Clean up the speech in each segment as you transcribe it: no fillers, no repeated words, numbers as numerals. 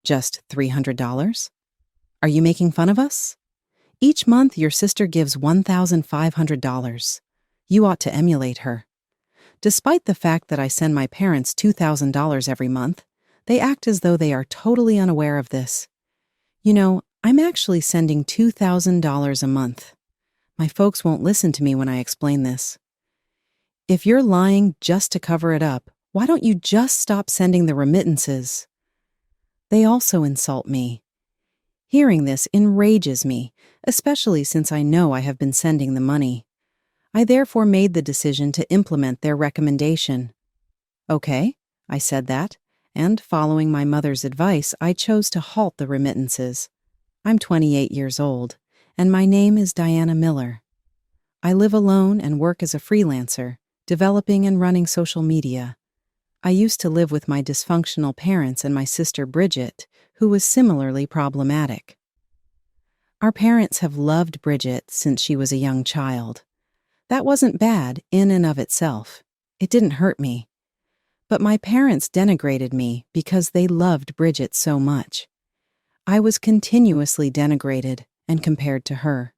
Just $300? Are you making fun of us? Each month, your sister gives $1,500. You ought to emulate her. Despite the fact that I send my parents $2,000 every month, they act as though they are totally unaware of this. You know, I'm actually sending $2,000 a month. My folks won't listen to me when I explain this. If you're lying just to cover it up, why don't you just stop sending the remittances? They also insult me. Hearing this enrages me, especially since I know I have been sending the money. I therefore made the decision to implement their recommendation. Okay, I said that, and following my mother's advice, I chose to halt the remittances. I'm 28 years old, and my name is Diana Miller. I live alone and work as a freelancer, developing and running social media. I used to live with my dysfunctional parents and my sister Bridget, who was similarly problematic. Our parents have loved Bridget since she was a young child. That wasn't bad in and of itself. It didn't hurt me. But my parents denigrated me because they loved Bridget so much. I was continuously denigrated and compared to her.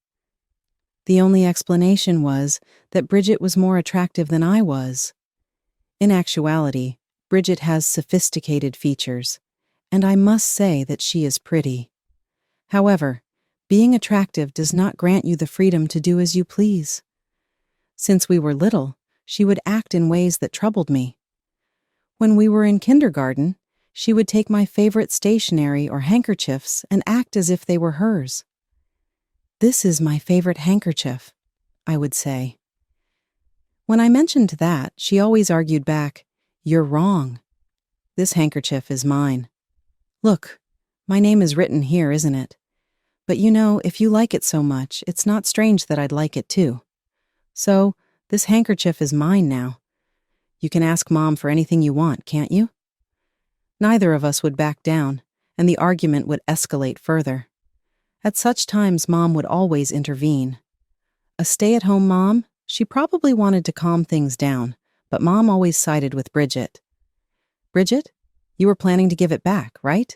The only explanation was that Bridget was more attractive than I was. In actuality, Bridget has sophisticated features, and I must say that she is pretty. However, being attractive does not grant you the freedom to do as you please. Since we were little, she would act in ways that troubled me. When we were in kindergarten, she would take my favorite stationery or handkerchiefs and act as if they were hers. "This is my favorite handkerchief," I would say. When I mentioned that, she always argued back, "You're wrong. This handkerchief is mine. Look, my name is written here, isn't it? But you know, if you like it so much, it's not strange that I'd like it too. So, this handkerchief is mine now. You can ask Mom for anything you want, can't you?" Neither of us would back down, and the argument would escalate further. At such times, Mom would always intervene. A stay-at-home mom, she probably wanted to calm things down, but Mom always sided with Bridget. "Bridget, you were planning to give it back, right?"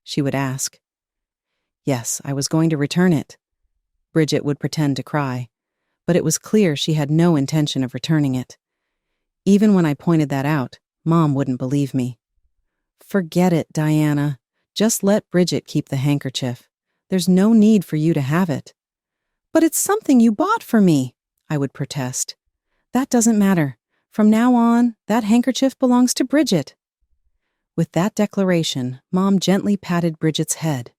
she would ask. "Yes, I was going to return it." Bridget would pretend to cry, but it was clear she had no intention of returning it. Even when I pointed that out, Mom wouldn't believe me. "Forget it, Diana. Just let Bridget keep the handkerchief. There's no need for you to have it." "But it's something you bought for me," I would protest. "That doesn't matter. From now on, that handkerchief belongs to Bridget." With that declaration, Mom gently patted Bridget's head.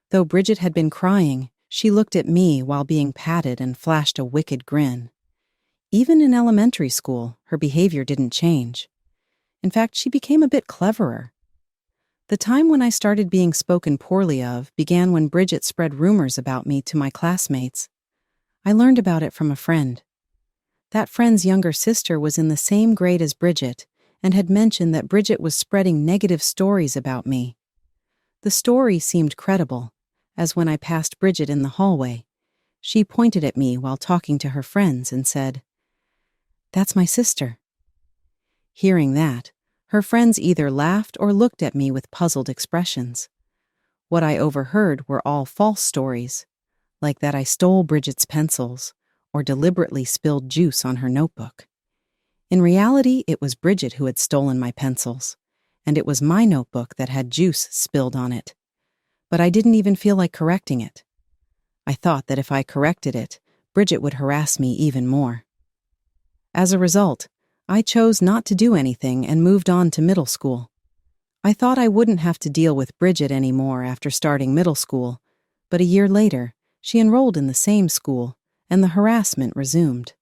Though Bridget had been crying, she looked at me while being patted and flashed a wicked grin. Even in elementary school, her behavior didn't change. In fact, she became a bit cleverer. The time when I started being spoken poorly of began when Bridget spread rumors about me to my classmates. I learned about it from a friend. That friend's younger sister was in the same grade as Bridget and had mentioned that Bridget was spreading negative stories about me. The story seemed credible, as when I passed Bridget in the hallway, she pointed at me while talking to her friends and said, "That's my sister." Hearing that, her friends either laughed or looked at me with puzzled expressions. What I overheard were all false stories, like that I stole Bridget's pencils or deliberately spilled juice on her notebook. In reality, it was Bridget who had stolen my pencils, and it was my notebook that had juice spilled on it. But I didn't even feel like correcting it. I thought that if I corrected it, Bridget would harass me even more. As a result, I chose not to do anything and moved on to middle school. I thought I wouldn't have to deal with Bridget anymore after starting middle school, but a year later, she enrolled in the same school, and the harassment resumed.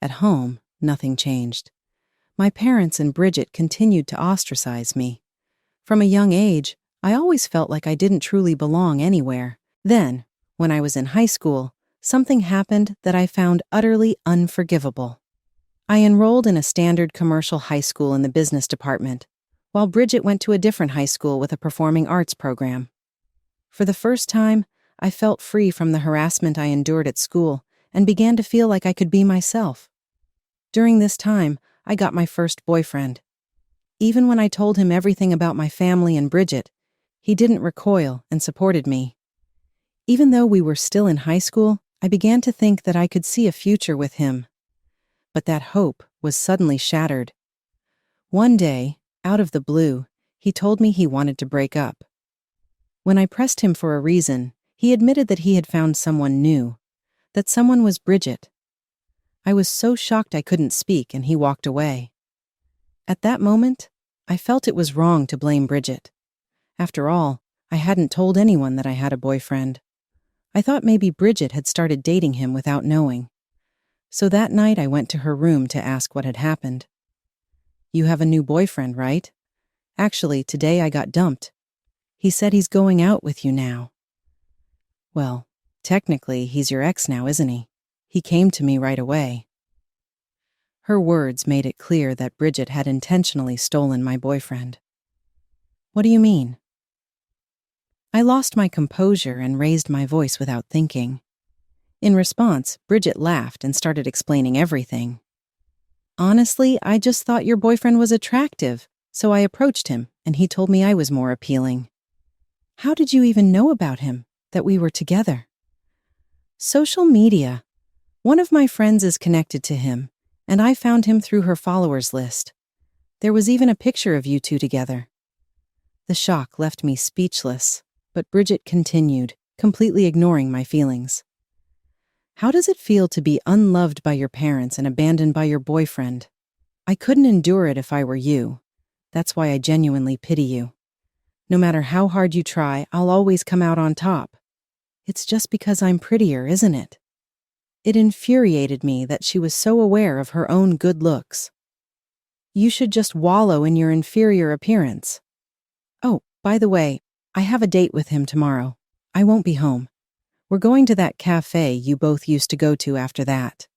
At home, nothing changed. My parents and Bridget continued to ostracize me. From a young age, I always felt like I didn't truly belong anywhere. Then, when I was in high school, something happened that I found utterly unforgivable. I enrolled in a standard commercial high school in the business department, while Bridget went to a different high school with a performing arts program. For the first time, I felt free from the harassment I endured at school and began to feel like I could be myself. During this time, I got my first boyfriend. Even when I told him everything about my family and Bridget, He didn't recoil and supported me. Even though we were still in high school, I began to think that I could see a future with him. But that hope was suddenly shattered. One day, out of the blue, he told me he wanted to break up. When I pressed him for a reason, he admitted that he had found someone new, that someone was Bridget. I was so shocked I couldn't speak, and he walked away. At that moment, I felt it was wrong to blame Bridget. After all, I hadn't told anyone that I had a boyfriend. I thought maybe Bridget had started dating him without knowing. So that night I went to her room to ask what had happened. "You have a new boyfriend, right? Actually, today I got dumped. He said he's going out with you now." "Well, technically, he's your ex now, isn't he? He came to me right away." Her words made it clear that Bridget had intentionally stolen my boyfriend. "What do you mean?" I lost my composure and raised my voice without thinking. In response, Bridget laughed and started explaining everything. "Honestly, I just thought your boyfriend was attractive, so I approached him, and he told me I was more appealing." "How did you even know about him, that we were together?" "Social media. One of my friends is connected to him, and I found him through her followers list. There was even a picture of you two together." The shock left me speechless, but Bridget continued, completely ignoring my feelings. "How does it feel to be unloved by your parents and abandoned by your boyfriend? I couldn't endure it if I were you. That's why I genuinely pity you. No matter how hard you try, I'll always come out on top. It's just because I'm prettier, isn't it?" It infuriated me that she was so aware of her own good looks. "You should just wallow in your inferior appearance. Oh, by the way, I have a date with him tomorrow. I won't be home. We're going to that cafe you both used to go to after that."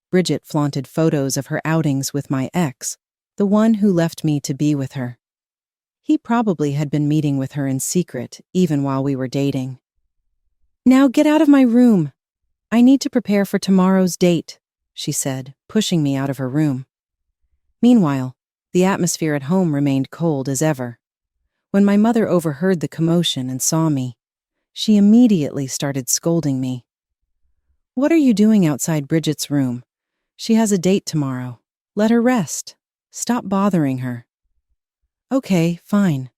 Bridget flaunted photos of her outings with my ex, the one who left me to be with her. He probably had been meeting with her in secret, even while we were dating. "Now get out of my room. I need to prepare for tomorrow's date," she said, pushing me out of her room. Meanwhile, the atmosphere at home remained cold as ever. When my mother overheard the commotion and saw me, she immediately started scolding me. "What are you doing outside Bridget's room? She has a date tomorrow. Let her rest. Stop bothering her." "Okay, fine.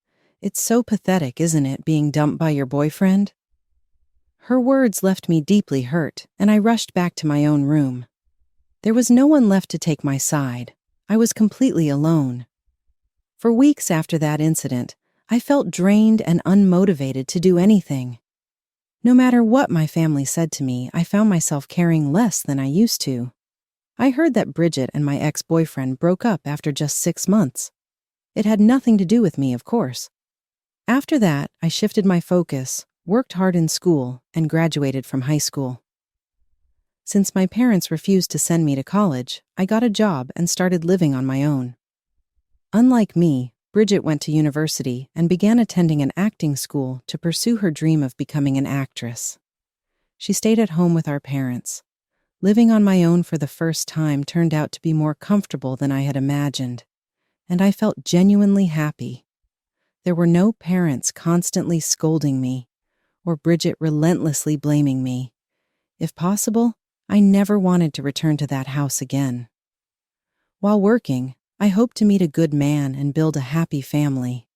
It's so pathetic, isn't it, being dumped by your boyfriend?" Her words left me deeply hurt, and I rushed back to my own room. There was no one left to take my side. I was completely alone. For weeks after that incident, I felt drained and unmotivated to do anything. No matter what my family said to me, I found myself caring less than I used to. I heard that Bridget and my ex-boyfriend broke up after just 6 months. It had nothing to do with me, of course. After that, I shifted my focus, worked hard in school, and graduated from high school. Since my parents refused to send me to college, I got a job and started living on my own. Unlike me, Bridget went to university and began attending an acting school to pursue her dream of becoming an actress. She stayed at home with our parents. Living on my own for the first time turned out to be more comfortable than I had imagined, and I felt genuinely happy. There were no parents constantly scolding me, or Bridget relentlessly blaming me. If possible, I never wanted to return to that house again. While working, I hoped to meet a good man and build a happy family.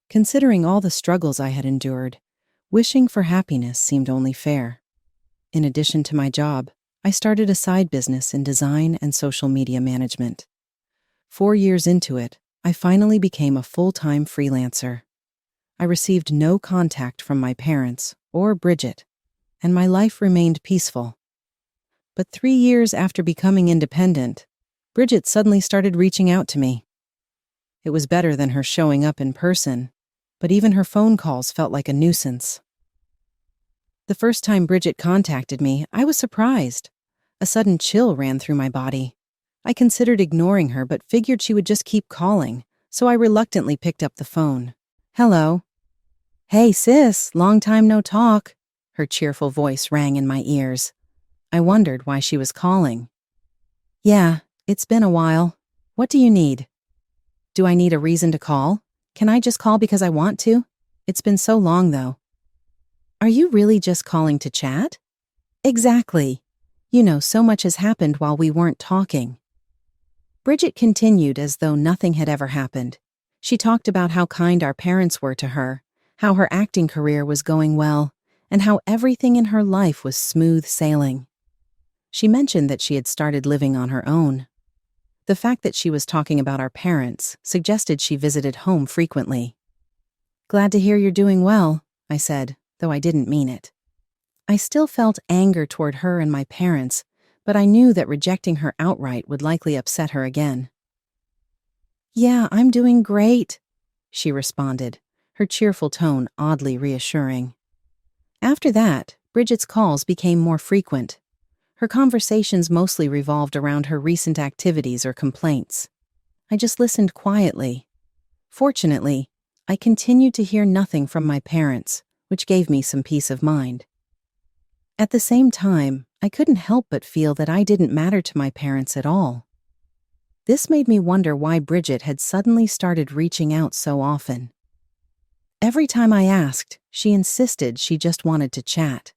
Considering all the struggles I had endured, wishing for happiness seemed only fair. In addition to my job, I started a side business in design and social media management. 4 years into it, I finally became a full-time freelancer. I received no contact from my parents or Bridget, and my life remained peaceful. But 3 years after becoming independent, Bridget suddenly started reaching out to me. It was better than her showing up in person, but even her phone calls felt like a nuisance. The first time Bridget contacted me, I was surprised. A sudden chill ran through my body. I considered ignoring her, but figured she would just keep calling, so I reluctantly picked up the phone. "Hello." "Hey, sis, long time no talk." Her cheerful voice rang in my ears. I wondered why she was calling. "Yeah, it's been a while. What do you need?" "Do I need a reason to call? Can I just call because I want to?" It's been so long, though. Are you really just calling to chat? Exactly. So much has happened while we weren't talking. Bridget continued as though nothing had ever happened. She talked about how kind our parents were to her, how her acting career was going well, and how everything in her life was smooth sailing. She mentioned that she had started living on her own. The fact that she was talking about our parents suggested she visited home frequently. Glad to hear you're doing well, I said, though I didn't mean it. I still felt anger toward her and my parents, but I knew that rejecting her outright would likely upset her again. Yeah, I'm doing great, she responded, her cheerful tone oddly reassuring. After that, Bridget's calls became more frequent. Her conversations mostly revolved around her recent activities or complaints. I just listened quietly. Fortunately, I continued to hear nothing from my parents, which gave me some peace of mind. At the same time, I couldn't help but feel that I didn't matter to my parents at all. This made me wonder why Bridget had suddenly started reaching out so often. Every time I asked, she insisted she just wanted to chat.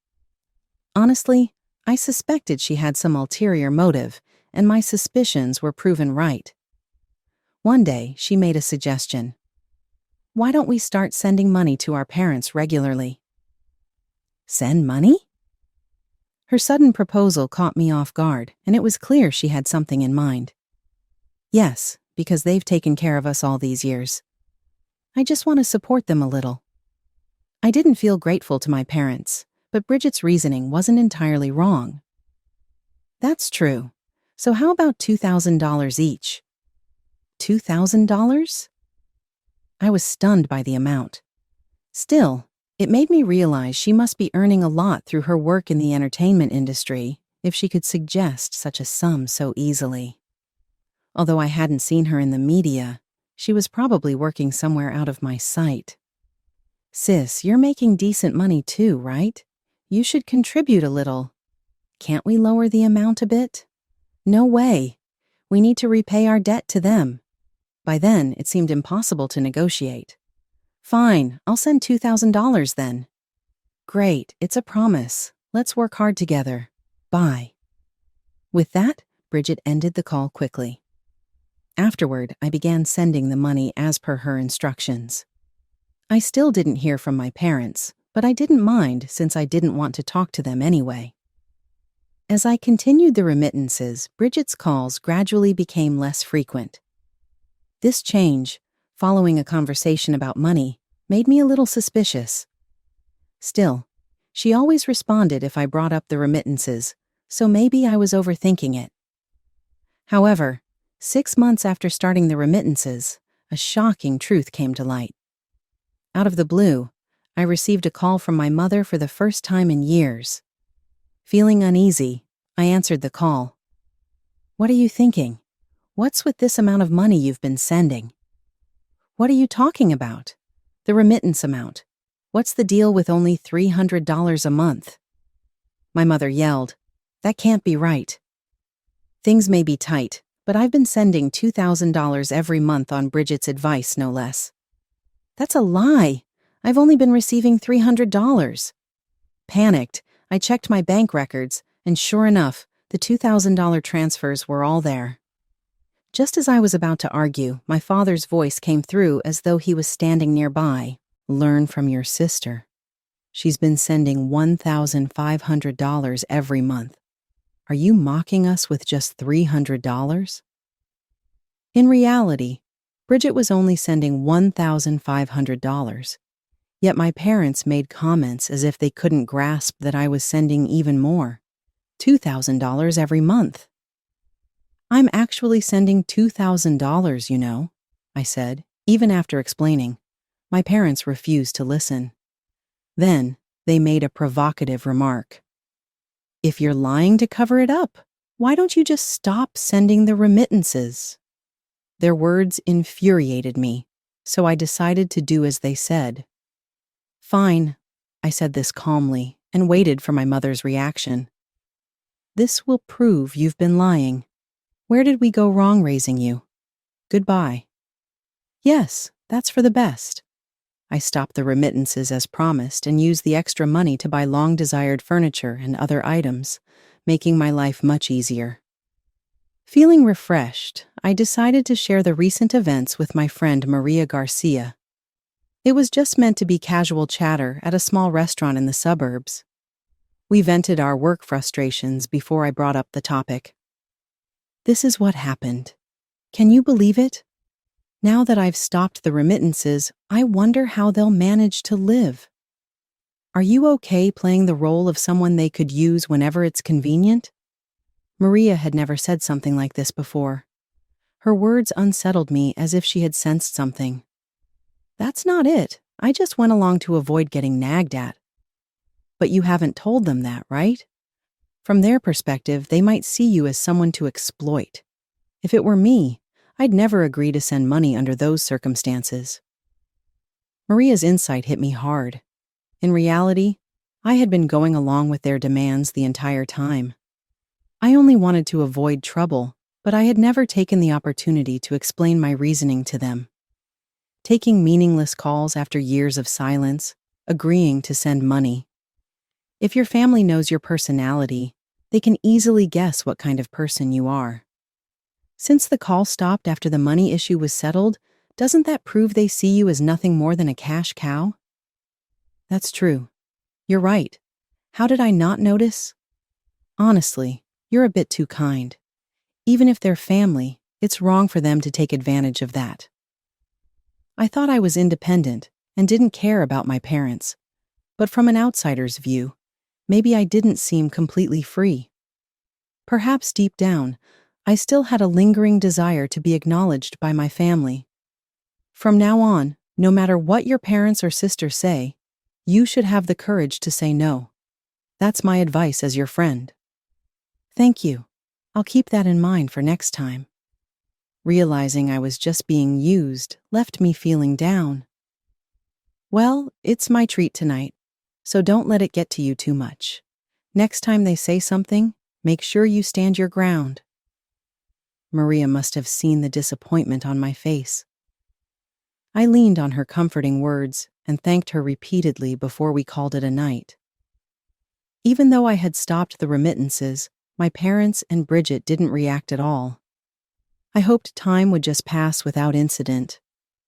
Honestly, I suspected she had some ulterior motive, and my suspicions were proven right. One day, she made a suggestion. Why don't we start sending money to our parents regularly? Send money? Her sudden proposal caught me off guard, and it was clear she had something in mind. Yes, because they've taken care of us all these years. I just want to support them a little. I didn't feel grateful to my parents, but Bridget's reasoning wasn't entirely wrong. That's true. So how about $2,000 each? $2,000? I was stunned by the amount. Still, it made me realize she must be earning a lot through her work in the entertainment industry if she could suggest such a sum so easily. Although I hadn't seen her in the media, she was probably working somewhere out of my sight. Sis, you're making decent money too, right? You should contribute a little. Can't we lower the amount a bit? No way. We need to repay our debt to them. By then, it seemed impossible to negotiate. Fine, I'll send $2,000 then. Great, it's a promise. Let's work hard together. Bye. With that, Bridget ended the call quickly. Afterward, I began sending the money as per her instructions. I still didn't hear from my parents, but I didn't mind since I didn't want to talk to them anyway. As I continued the remittances, Bridget's calls gradually became less frequent. This change, following a conversation about money, made me a little suspicious. Still, she always responded if I brought up the remittances, so maybe I was overthinking it. However, 6 months after starting the remittances, a shocking truth came to light. Out of the blue, I received a call from my mother for the first time in years. Feeling uneasy, I answered the call. What are you thinking? What's with this amount of money you've been sending? What are you talking about? The remittance amount. What's the deal with only $300 a month? My mother yelled, That can't be right. Things may be tight, but I've been sending $2,000 every month on Bridget's advice, no less. That's a lie. I've only been receiving $300. Panicked, I checked my bank records, and sure enough, the $2,000 transfers were all there. Just as I was about to argue, my father's voice came through as though he was standing nearby. Learn from your sister. She's been sending $1,500 every month. Are you mocking us with just $300? In reality, Bridget was only sending $1,500. Yet my parents made comments as if they couldn't grasp that I was sending even more. $2,000 every month. I'm actually sending $2,000, I said, even after explaining. My parents refused to listen. Then, they made a provocative remark. If you're lying to cover it up, why don't you just stop sending the remittances? Their words infuriated me, so I decided to do as they said. Fine, I said this calmly and waited for my mother's reaction. This will prove you've been lying. Where did we go wrong raising you? Goodbye. Yes, that's for the best. I stopped the remittances as promised and used the extra money to buy long-desired furniture and other items, making my life much easier. Feeling refreshed, I decided to share the recent events with my friend Maria Garcia. It was just meant to be casual chatter at a small restaurant in the suburbs. We vented our work frustrations before I brought up the topic. This is what happened. Can you believe it? Now that I've stopped the remittances, I wonder how they'll manage to live. Are you okay playing the role of someone they could use whenever it's convenient? Maria had never said something like this before. Her words unsettled me as if she had sensed something. That's not it. I just went along to avoid getting nagged at. But you haven't told them that, right? From their perspective, they might see you as someone to exploit. If it were me, I'd never agree to send money under those circumstances. Maria's insight hit me hard. In reality, I had been going along with their demands the entire time. I only wanted to avoid trouble, but I had never taken the opportunity to explain my reasoning to them. Taking meaningless calls after years of silence, agreeing to send money. If your family knows your personality, they can easily guess what kind of person you are. Since the call stopped after the money issue was settled, doesn't that prove they see you as nothing more than a cash cow? That's true. You're right. How did I not notice? Honestly, you're a bit too kind. Even if they're family, it's wrong for them to take advantage of that. I thought I was independent and didn't care about my parents. But from an outsider's view, maybe I didn't seem completely free. Perhaps deep down, I still had a lingering desire to be acknowledged by my family. From now on, no matter what your parents or sisters say, you should have the courage to say no. That's my advice as your friend. Thank you. I'll keep that in mind for next time. Realizing I was just being used left me feeling down. Well, it's my treat tonight, so don't let it get to you too much. Next time they say something, make sure you stand your ground. Maria must have seen the disappointment on my face. I leaned on her comforting words and thanked her repeatedly before we called it a night. Even though I had stopped the remittances, my parents and Bridget didn't react at all. I hoped time would just pass without incident,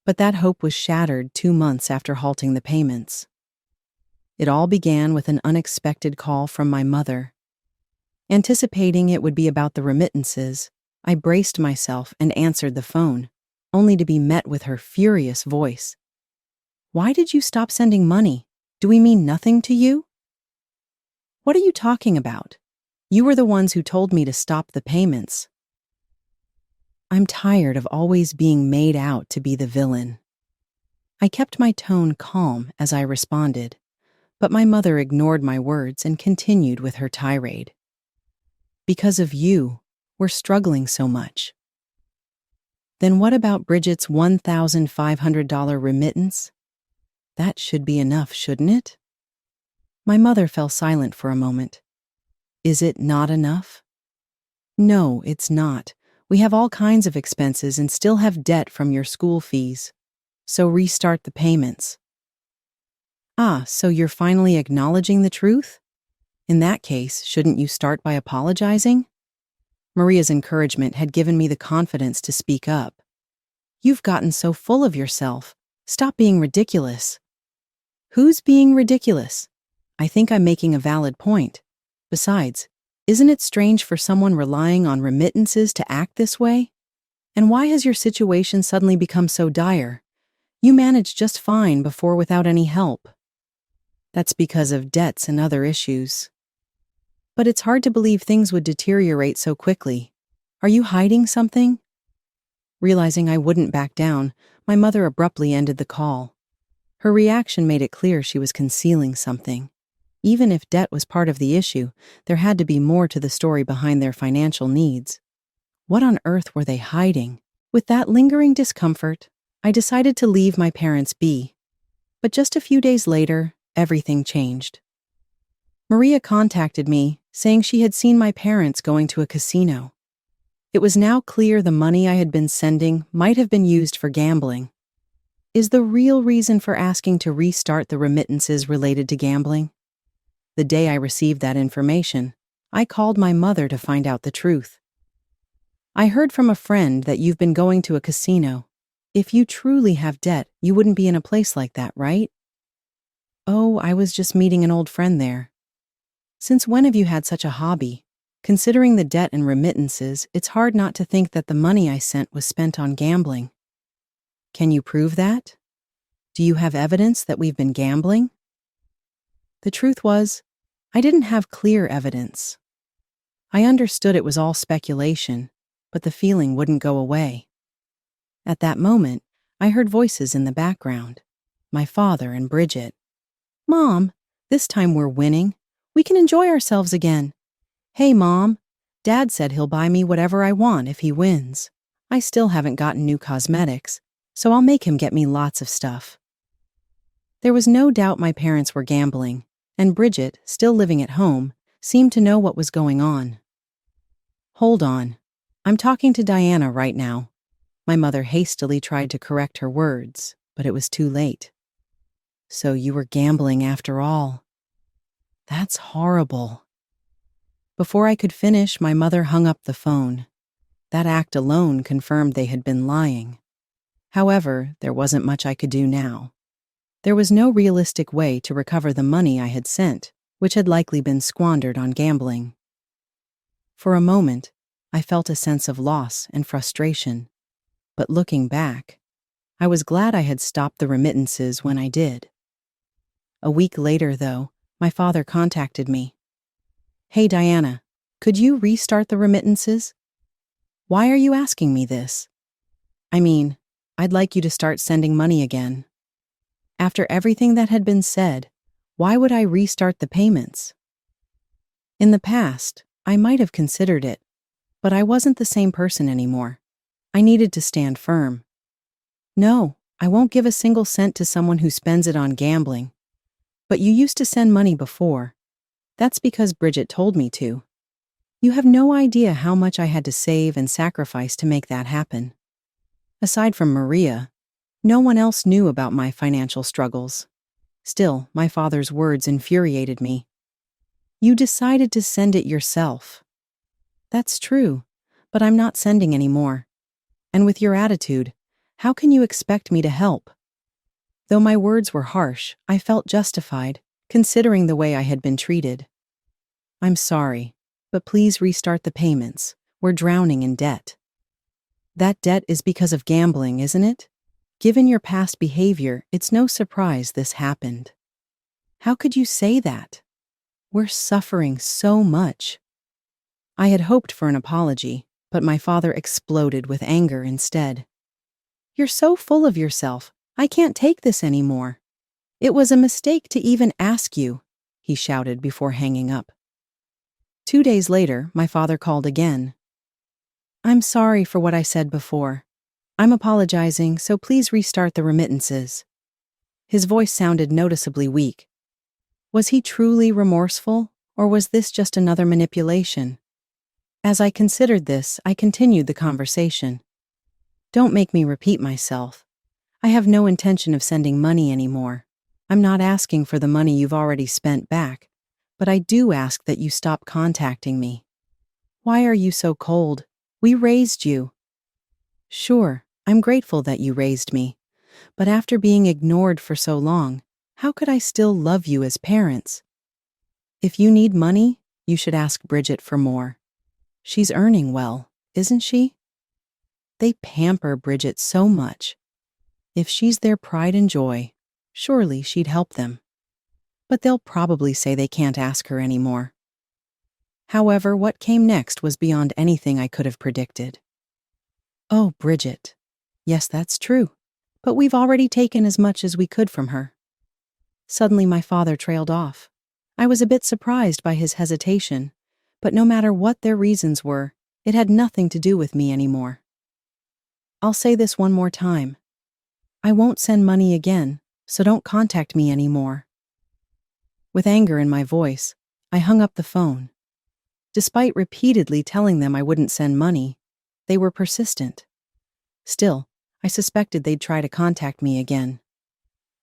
but that hope was shattered 2 months after halting the payments. It all began with an unexpected call from my mother. Anticipating it would be about the remittances, I braced myself and answered the phone, only to be met with her furious voice. Why did you stop sending money? Do we mean nothing to you? What are you talking about? You were the ones who told me to stop the payments. I'm tired of always being made out to be the villain. I kept my tone calm as I responded, but my mother ignored my words and continued with her tirade. Because of you, we're struggling so much. Then what about Bridget's $1,500 remittance? That should be enough, shouldn't it? My mother fell silent for a moment. Is it not enough? No, it's not. We have all kinds of expenses and still have debt from your school fees. So restart the payments. Ah, so you're finally acknowledging the truth? In that case, shouldn't you start by apologizing? Maria's encouragement had given me the confidence to speak up. You've gotten so full of yourself. Stop being ridiculous. Who's being ridiculous? I think I'm making a valid point. Besides, isn't it strange for someone relying on remittances to act this way? And why has your situation suddenly become so dire? You managed just fine before without any help. That's because of debts and other issues. But it's hard to believe things would deteriorate so quickly. Are you hiding something? Realizing I wouldn't back down, my mother abruptly ended the call. Her reaction made it clear she was concealing something. Even if debt was part of the issue, there had to be more to the story behind their financial needs. What on earth were they hiding? With that lingering discomfort, I decided to leave my parents be. But just a few days later, everything changed. Maria contacted me, saying she had seen my parents going to a casino. It was now clear the money I had been sending might have been used for gambling. is the real reason for asking to restart the remittances related to gambling. The day I received that information, I called my mother to find out the truth. I heard from a friend that you've been going to a casino. If you truly have debt, you wouldn't be in a place like that, right? Oh, I was just meeting an old friend there. Since when have you had such a hobby? Considering the debt and remittances, it's hard not to think that the money I sent was spent on gambling. Can you prove that? Do you have evidence that we've been gambling? The truth was, I didn't have clear evidence. I understood it was all speculation, but the feeling wouldn't go away. At that moment, I heard voices in the background. My father and Bridget. Mom, this time we're winning. We can enjoy ourselves again. Hey, Mom, Dad said he'll buy me whatever I want if he wins. I still haven't gotten new cosmetics, so I'll make him get me lots of stuff. There was no doubt my parents were gambling, and Bridget, still living at home, seemed to know what was going on. Hold on. I'm talking to Diana right now. My mother hastily tried to correct her words, but it was too late. So you were gambling after all. That's horrible. Before I could finish, my mother hung up the phone. That act alone confirmed they had been lying. However, there wasn't much I could do now. There was no realistic way to recover the money I had sent, which had likely been squandered on gambling. For a moment, I felt a sense of loss and frustration. But looking back, I was glad I had stopped the remittances when I did. A week later, though, my father contacted me. Hey, Diana, could you restart the remittances? Why are you asking me this? I mean, I'd like you to start sending money again. After everything that had been said, why would I restart the payments? In the past, I might have considered it, but I wasn't the same person anymore. I needed to stand firm. No, I won't give a single cent to someone who spends it on gambling. But you used to send money before. That's because Bridget told me to. You have no idea how much I had to save and sacrifice to make that happen. Aside from Maria, no one else knew about my financial struggles. Still, my father's words infuriated me. You decided to send it yourself. That's true, but I'm not sending anymore. And with your attitude, how can you expect me to help? Though my words were harsh, I felt justified, considering the way I had been treated. I'm sorry, but please restart the payments. We're drowning in debt. That debt is because of gambling, isn't it? Given your past behavior, it's no surprise this happened. How could you say that? We're suffering so much. I had hoped for an apology, but my father exploded with anger instead. You're so full of yourself. I can't take this anymore. It was a mistake to even ask you, he shouted before hanging up. 2 days later, my father called again. I'm sorry for what I said before. I'm apologizing, so please restart the remittances. His voice sounded noticeably weak. Was he truly remorseful, or was this just another manipulation? As I considered this, I continued the conversation. Don't make me repeat myself. I have no intention of sending money anymore. I'm not asking for the money you've already spent back, but I do ask that you stop contacting me. Why are you so cold? We raised you. Sure, I'm grateful that you raised me, but after being ignored for so long, how could I still love you as parents? If you need money, you should ask Bridget for more. She's earning well, isn't she? They pamper Bridget so much. If she's their pride and joy, surely she'd help them. But they'll probably say they can't ask her anymore. However, what came next was beyond anything I could have predicted. Oh, Bridget. Yes, that's true. But we've already taken as much as we could from her. Suddenly my father trailed off. I was a bit surprised by his hesitation, but no matter what their reasons were, it had nothing to do with me anymore. I'll say this one more time. I won't send money again, so don't contact me anymore. With anger in my voice, I hung up the phone. Despite repeatedly telling them I wouldn't send money, they were persistent. Still, I suspected they'd try to contact me again.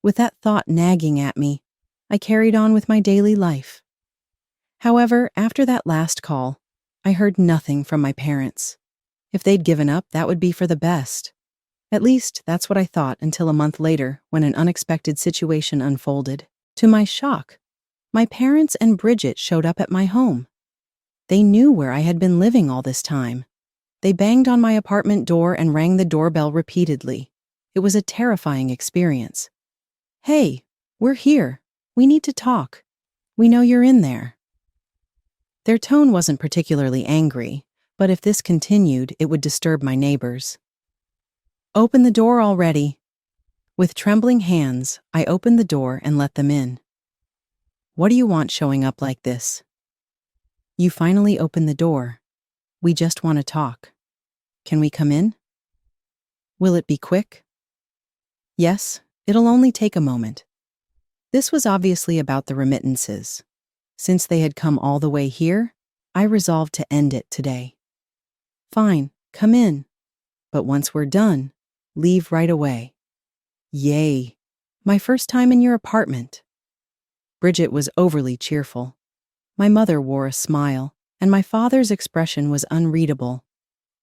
With that thought nagging at me, I carried on with my daily life. However, after that last call, I heard nothing from my parents. If they'd given up, that would be for the best. At least, that's what I thought until a month later when an unexpected situation unfolded. To my shock, my parents and Bridget showed up at my home. They knew where I had been living all this time. They banged on my apartment door and rang the doorbell repeatedly. It was a terrifying experience. "Hey, we're here. We need to talk. We know you're in there." Their tone wasn't particularly angry, but if this continued, it would disturb my neighbors. "Open the door already." With trembling hands, I opened the door and let them in. "What do you want showing up like this?" "You finally opened the door. We just want to talk. Can we come in?" "Will it be quick?" "Yes, it'll only take a moment." This was obviously about the remittances. Since they had come all the way here, I resolved to end it today. "Fine, come in. But once we're done, leave right away." "Yay, my first time in your apartment." Bridget was overly cheerful. My mother wore a smile, and my father's expression was unreadable.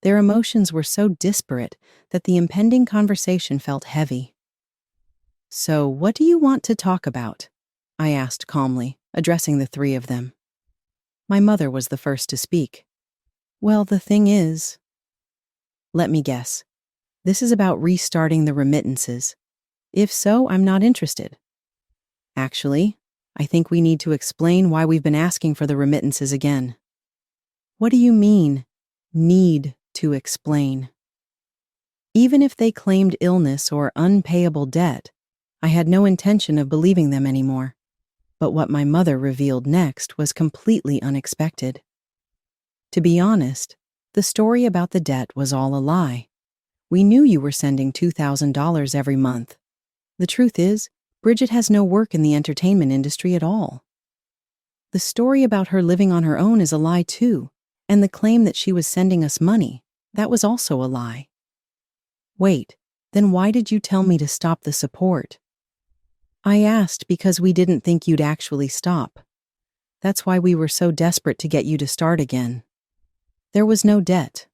Their emotions were so disparate that the impending conversation felt heavy. "So, what do you want to talk about?" I asked calmly, addressing the three of them. My mother was the first to speak. "Well, the thing is..." "Let me guess. This is about restarting the remittances. If so, I'm not interested." "Actually, I think we need to explain why we've been asking for the remittances again." "What do you mean, need to explain?" Even if they claimed illness or unpayable debt, I had no intention of believing them anymore. But what my mother revealed next was completely unexpected. To be honest, the story about the debt was all a lie. We knew you were sending $2,000 every month. The truth is, Bridget has no work in the entertainment industry at all. The story about her living on her own is a lie too, and the claim that she was sending us money, that was also a lie. Wait, then why did you tell me to stop the support? I asked because we didn't think you'd actually stop. That's why we were so desperate to get you to start again. There was no debt.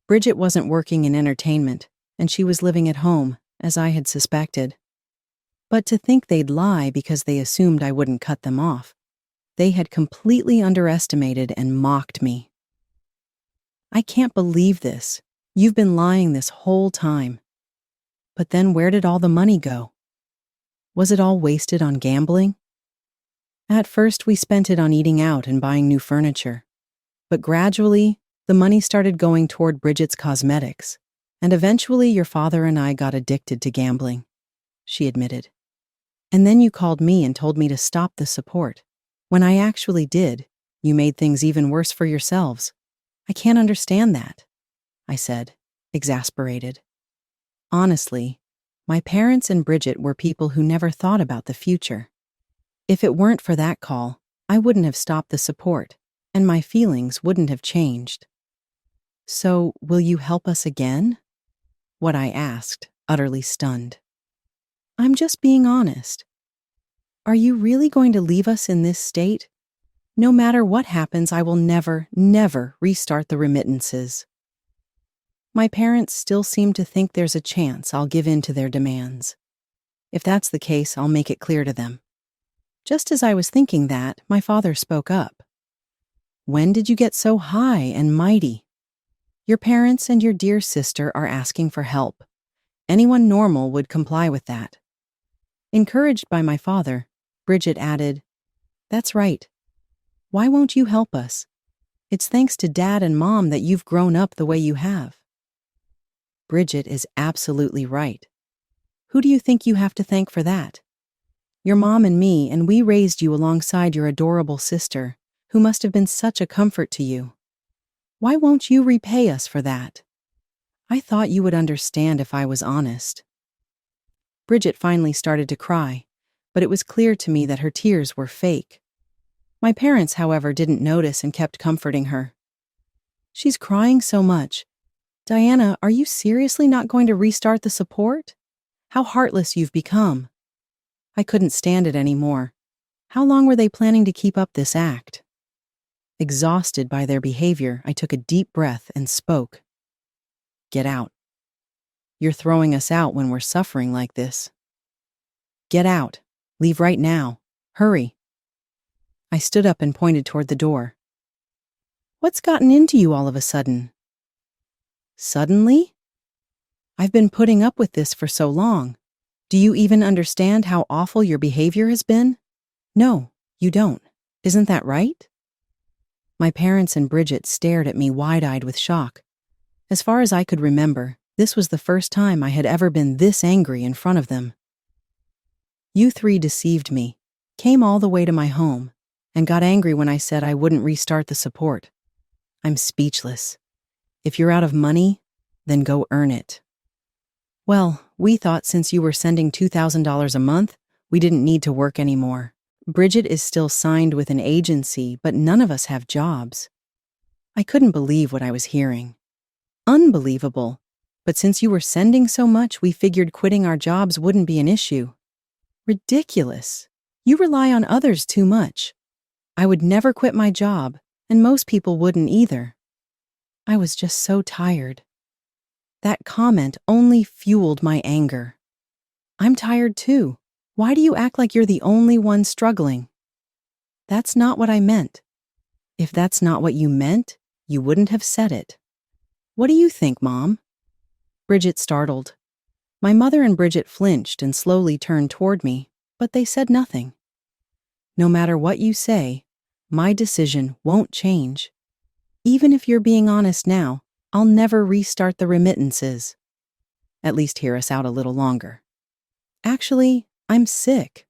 Bridget wasn't working in entertainment, and she was living at home, as I had suspected. But to think they'd lie because they assumed I wouldn't cut them off. They had completely underestimated and mocked me. "I can't believe this. You've been lying this whole time." "But then where did all the money go? Was it all wasted on gambling?" "At first we spent it on eating out and buying new furniture. But gradually, the money started going toward Bridget's cosmetics, and eventually your father and I got addicted to gambling," she admitted. "And then you called me and told me to stop the support. When I actually did, you made things even worse for yourselves. I can't understand that," I said, exasperated. Honestly, my parents and Bridget were people who never thought about the future. If it weren't for that call, I wouldn't have stopped the support, and my feelings wouldn't have changed. "So, will you help us again?" What I asked, utterly stunned. "I'm just being honest. Are you really going to leave us in this state? No matter what happens, I will never, never restart the remittances." My parents still seem to think there's a chance I'll give in to their demands. If that's the case, I'll make it clear to them. Just as I was thinking that, my father spoke up. "When did you get so high and mighty? Your parents and your dear sister are asking for help. Anyone normal would comply with that." Encouraged by my father, Bridget added, "That's right. Why won't you help us? It's thanks to Dad and Mom that you've grown up the way you have." Bridget is absolutely right. Who do you think you have to thank for that? Your mom and me, and we raised you alongside your adorable sister, who must have been such a comfort to you. Why won't you repay us for that? I thought you would understand if I was honest." Bridget finally started to cry, but it was clear to me that her tears were fake. My parents, however, didn't notice and kept comforting her. "She's crying so much. Diana, are you seriously not going to restart the support? How heartless you've become. I couldn't stand it anymore. How long were they planning to keep up this act? Exhausted by their behavior, I took a deep breath and spoke. Get out. You're throwing us out when we're suffering like this. Get out. Leave right now. Hurry. I stood up and pointed toward the door. What's gotten into you all of a sudden? Suddenly? I've been putting up with this for so long. Do you even understand how awful your behavior has been? No, you don't. Isn't that right? My parents and Bridget stared at me wide-eyed with shock. As far as I could remember, this was the first time I had ever been this angry in front of them. You three deceived me, came all the way to my home, and got angry when I said I wouldn't restart the support. I'm speechless. If you're out of money, then go earn it. Well, we thought since you were sending $2,000 a month, we didn't need to work anymore. Bridget is still signed with an agency, but none of us have jobs. I couldn't believe what I was hearing. Unbelievable. But since you were sending so much, we figured quitting our jobs wouldn't be an issue. Ridiculous. You rely on others too much. I would never quit my job, and most people wouldn't either. I was just so tired. That comment only fueled my anger. I'm tired too. Why do you act like you're the only one struggling? That's not what I meant. If that's not what you meant, you wouldn't have said it. What do you think, Mom? Bridget startled. My mother and Bridget flinched and slowly turned toward me, but they said nothing. No matter what you say, my decision won't change. Even if you're being honest now, I'll never restart the remittances. At least hear us out a little longer. Actually, I'm sick.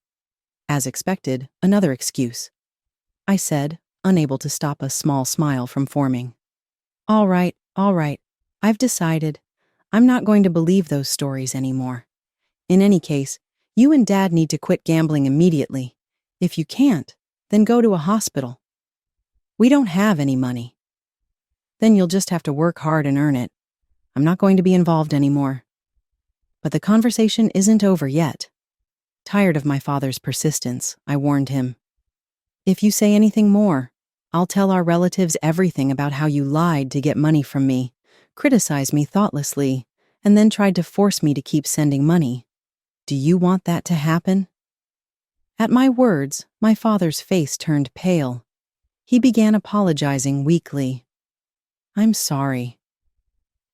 As expected, another excuse. I said, unable to stop a small smile from forming. All right. I've decided. I'm not going to believe those stories anymore. In any case, you and Dad need to quit gambling immediately. If you can't, then go to a hospital. We don't have any money. Then you'll just have to work hard and earn it. I'm not going to be involved anymore. But the conversation isn't over yet. Tired of my father's persistence, I warned him. If you say anything more, I'll tell our relatives everything about how you lied to get money from me, criticized me thoughtlessly, and then tried to force me to keep sending money. Do you want that to happen? At my words, my father's face turned pale. He began apologizing weakly. I'm sorry.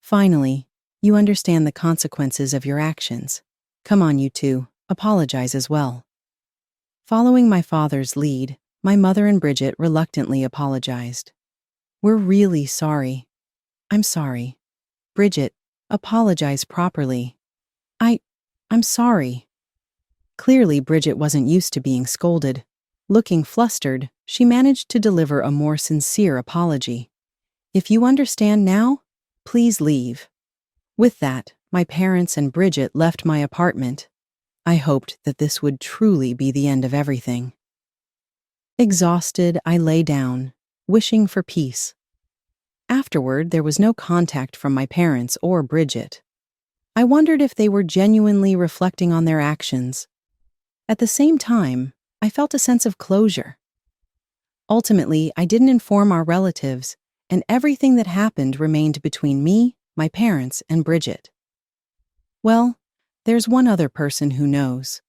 Finally, you understand the consequences of your actions. Come on, you two. Apologize as well. Following my father's lead, my mother and Bridget reluctantly apologized. We're really sorry. I'm sorry. Bridget, apologize properly. I'm sorry. Clearly, Bridget wasn't used to being scolded. Looking flustered, she managed to deliver a more sincere apology. If you understand now, please leave. With that, my parents and Bridget left my apartment. I hoped that this would truly be the end of everything. Exhausted, I lay down, wishing for peace. Afterward, there was no contact from my parents or Bridget. I wondered if they were genuinely reflecting on their actions. At the same time, I felt a sense of closure. Ultimately, I didn't inform our relatives, and everything that happened remained between me, my parents, and Bridget. Well, there's one other person who knows.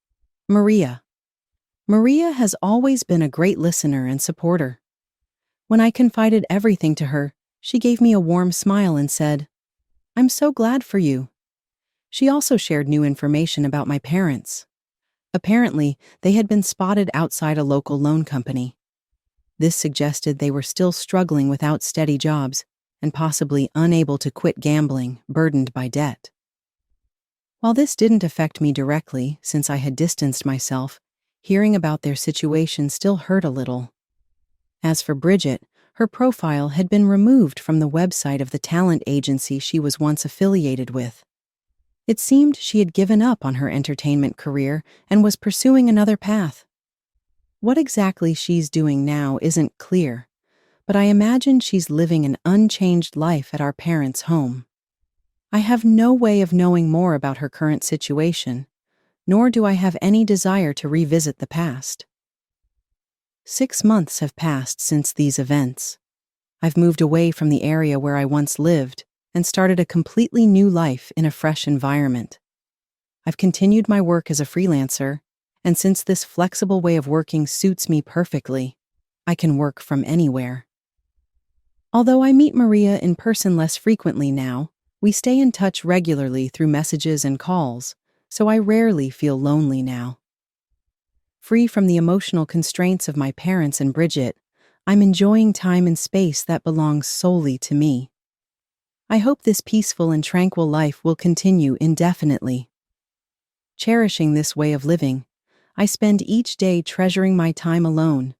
Maria. Maria has always been a great listener and supporter. When I confided everything to her, she gave me a warm smile and said, "I'm so glad for you." She also shared new information about my parents. Apparently, they had been spotted outside a local loan company. This suggested they were still struggling without steady jobs and possibly unable to quit gambling, burdened by debt. While this didn't affect me directly, since I had distanced myself, hearing about their situation still hurt a little. As for Bridget, her profile had been removed from the website of the talent agency she was once affiliated with. It seemed she had given up on her entertainment career and was pursuing another path. What exactly she's doing now isn't clear, but I imagine she's living an unchanged life at our parents' home. I have no way of knowing more about her current situation, nor do I have any desire to revisit the past. 6 months have passed since these events. I've moved away from the area where I once lived and started a completely new life in a fresh environment. I've continued my work as a freelancer, and since this flexible way of working suits me perfectly, I can work from anywhere. Although I meet Maria in person less frequently now, we stay in touch regularly through messages and calls, so I rarely feel lonely now. Free from the emotional constraints of my parents and Bridget, I'm enjoying time and space that belongs solely to me. I hope this peaceful and tranquil life will continue indefinitely. Cherishing this way of living, I spend each day treasuring my time alone,